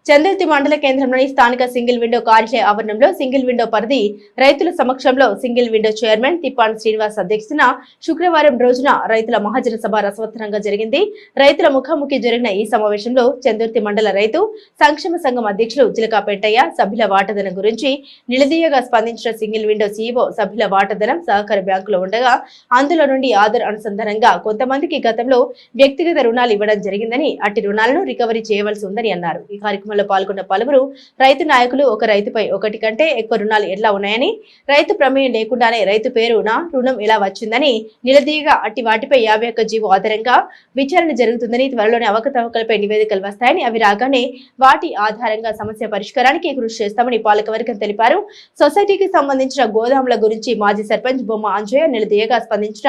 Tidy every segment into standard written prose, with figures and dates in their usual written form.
చంద్రుతి మండల కేంద్రంలోని స్థానిక సింగిల్ విండో కార్యాలయ ఆవరణంలో సింగిల్ విండో పరిధి రైతుల సమక్షంలో సింగిల్ విండో చైర్మన్ తిప్పాన్ శ్రీనివాస్ అధ్యక్షతన శుక్రవారం రోజున రైతుల మహాజన సభ రసవత్తరంగా జరిగింది. రైతుల ముఖాముఖి జరిగిన ఈ సమావేశంలో చంద్రుతి మండల రైతు సంక్షేమ సంఘం అధ్యక్షులు చిలకా పెంటయ్య సభ్యుల వాటాదనం గురించి నిలదీయగా స్పందించిన సింగిల్ విండో సీఈఓ సభ్యుల వాటాదనం సహకార బ్యాంకులో ఉండగా అందులో నుండి ఆధార్ అనుసంధానంగా కొంతమందికి గతంలో వ్యక్తిగత రుణాలు ఇవ్వడం జరిగిందని అట్టి రుణాలను రికవరీ చేయవలసి ఉందని అన్నారు. ఈ కార్యక్రమంలో పాల్గొన్న పలువురు రైతు నాయకులు ఒక రైతుపై ఒకటి కంటే ఎక్కువ రుణాలు ఎట్లా ఉన్నాయని, రైతు ప్రమేయం లేకుండానే రైతు పేరున రుణం ఎలా వచ్చిందని నిలదీయగా అట్టి వాటిపై 51 జీవో ఆధారంగా విచారణ జరుగుతుందని, త్వరలోనే అవకతవకలపై నివేదికలు వస్తాయని, అవి రాగానే వాటి ఆధారంగా సమస్య పరిష్కారానికి కృషి చేస్తామని పాలకవర్గం తెలిపారు. సొసైటీకి సంబంధించిన గోదాముల గురించి మాజీ సర్పంచ్ బొమ్మ అంజయ్య నిలదీయగా స్పందించిన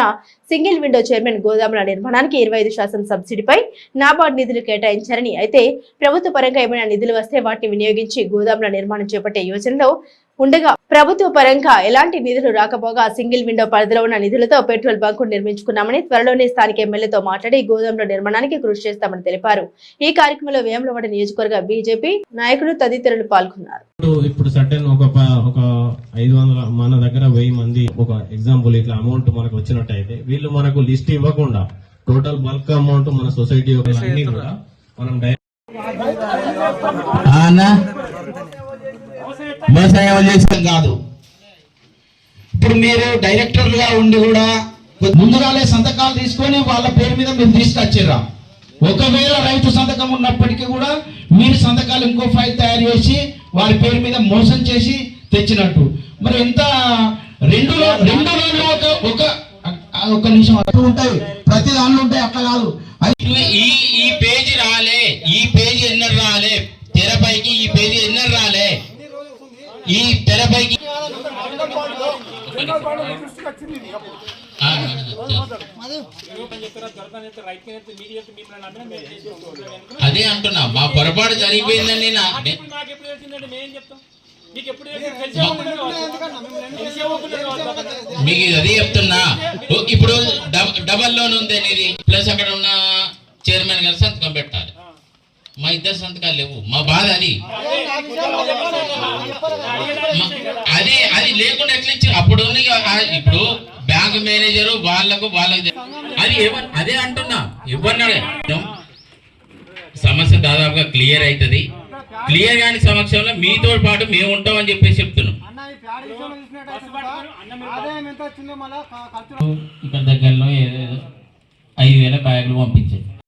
సింగిల్ విండో చైర్మన్ గోదాముల నిర్మాణానికి 25% సబ్సిడీపై నాబార్డ్ నిధులు కేటాయించారని, అయితే ప్రభుత్వ పరంగా ఏమైనా నిధులు వస్తే వాటిని వినియోగించి గోదాముల నిర్మాణం చేపట్టే యోచనలో ఉండగా ప్రభుత్వ పరంగా ఎలాంటి నిధులు రాకపోగా సింగిల్ విండో పరిధిలో ఉన్న నిధులతో పెట్రోల్ బంకు నిర్మించుకున్నామని, త్వరలోనే స్థానిక ఎమ్మెల్యేతో మాట్లాడి గోదాముల నిర్మాణానికి కృషి చేస్తామని తెలిపారు. ఈ కార్యక్రమంలో వేములవాడ నియోజకవర్గ బీజేపీ నాయకులు తదితరులు పాల్గొన్నారు. ఇప్పుడు సర్టెన్ ఒక 500 మన దగ్గర 1000 మంది ఒక ఎగ్జాంపుల్ ఇట్లా అమౌంట్ మనకు వచ్చినట్టయితే వీళ్ళు మనకు లిస్ట్ ఇవ్వకుండా టోటల్ బల్క్ అమౌంట్ మన సొసైటీ అన్ని కూడా మనం కాదు. ఇప్పుడు మీరు డైరెక్టర్లుగా ఉండి కూడా ముందుగానే సంతకాలు తీసుకొని వాళ్ళ పేరు మీద మీరు తీసుకొచ్చిర్రా. ఒకవేళ రైతు సంతకం ఉన్నప్పటికీ కూడా మీరు సంతకాలు ఇంకో ఫైల్ తయారు చేసి వారి పేరు మీద మోసం చేసి తెచ్చినట్టు. మరి ఎంత రెండు ఒక నిమిషం ఉంటాయి, ప్రతి దానిలో ఉంటాయి, అట్లా కాదు. ఈ పేజీ రాలే, ఈ పేజీ ఎన్నర్ రాలే, తెరపైకి ఈ పేజీ ఎన్నర్ రాలే, ఈ తెరపైకి అదే అంటున్నా, మా పొరపాటు జరిగిపోయిందని మీకు అదే చెప్తున్నా. ఇప్పుడు డబల్ లోన్ ఉంది అనేది ప్లస్ అక్కడ ఉన్న చైర్మన్ గారు సంతకం పెట్టాలి. మా ఇద్దరు సంతకాలు లేవు. మా బాధ అది లేకుండా ఎట్లా ఇచ్చారు అప్పుడు. ఇప్పుడు బ్యాంక్ మేనేజర్ వాళ్ళకు అదే అంటున్నా. ఎవరినాడు సమస్య దాదాపుగా క్లియర్ అవుతుంది. క్లియర్ కాని సమక్షంలో మీతో పాటు మేము ఉంటామని చెప్పేసి చెప్తున్నాం. ఇక్కడ దగ్గరలో 5000 బ్యాగులు పంపించారు.